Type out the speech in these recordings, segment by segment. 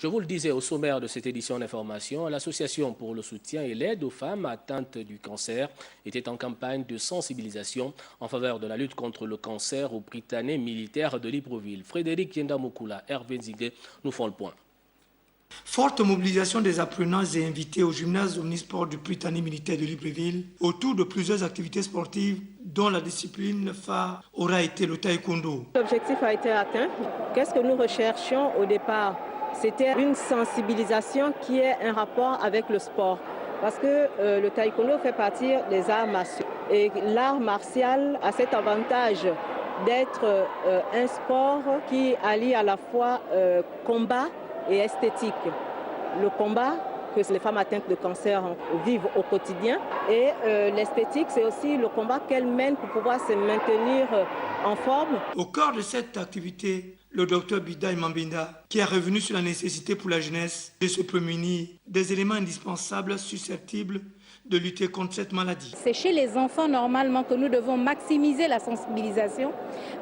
Je vous le disais au sommaire de cette édition d'information, l'Association pour le soutien et l'aide aux femmes atteintes du cancer était en campagne de sensibilisation en faveur de la lutte contre le cancer au Prytanée militaire de Libreville. Frédéric Yendamokula, Hervé Zigué nous font le point. Forte mobilisation des apprenants et invités au gymnase omnisport du Prytanée militaire de Libreville autour de plusieurs activités sportives dont la discipline phare aura été le taekwondo. L'objectif a été atteint. Qu'est-ce que nous recherchions au départ? C'était une sensibilisation qui ait un rapport avec le sport. Parce que le taekwondo fait partie des arts martiaux. Et l'art martial a cet avantage d'être un sport qui allie à la fois combat et esthétique. Le combat que les femmes atteintes de cancer vivent au quotidien et l'esthétique, c'est aussi le combat qu'elles mènent pour pouvoir se maintenir en forme. Au cœur de cette activité, le docteur Bidaï Mambinda, qui est revenu sur la nécessité pour la jeunesse de se prémunir des éléments indispensables susceptibles de lutter contre cette maladie. C'est chez les enfants normalement que nous devons maximiser la sensibilisation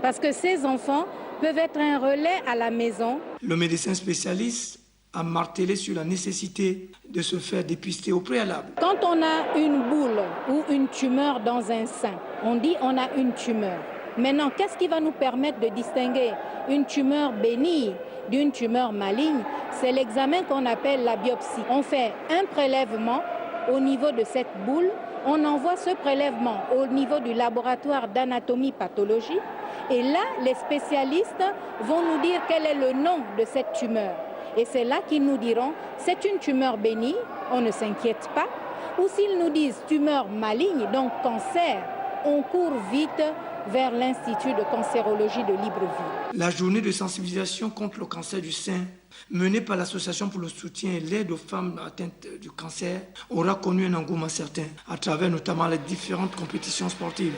parce que ces enfants peuvent être un relais à la maison. Le médecin spécialiste a martelé sur la nécessité de se faire dépister au préalable. Quand on a une boule ou une tumeur dans un sein, on dit on a une tumeur. Maintenant, qu'est-ce qui va nous permettre de distinguer une tumeur bénigne d'une tumeur maligne? C'est l'examen qu'on appelle la biopsie. On fait un prélèvement au niveau de cette boule, on envoie ce prélèvement au niveau du laboratoire d'anatomie-pathologie et là, les spécialistes vont nous dire quel est le nom de cette tumeur. Et c'est là qu'ils nous diront, c'est une tumeur bénigne, on ne s'inquiète pas. Ou s'ils nous disent tumeur maligne, donc cancer, on court vite vers l'Institut de cancérologie de Libreville. La journée de sensibilisation contre le cancer du sein, menée par l'Association pour le soutien et l'aide aux femmes atteintes du cancer, aura connu un engouement certain à travers notamment les différentes compétitions sportives.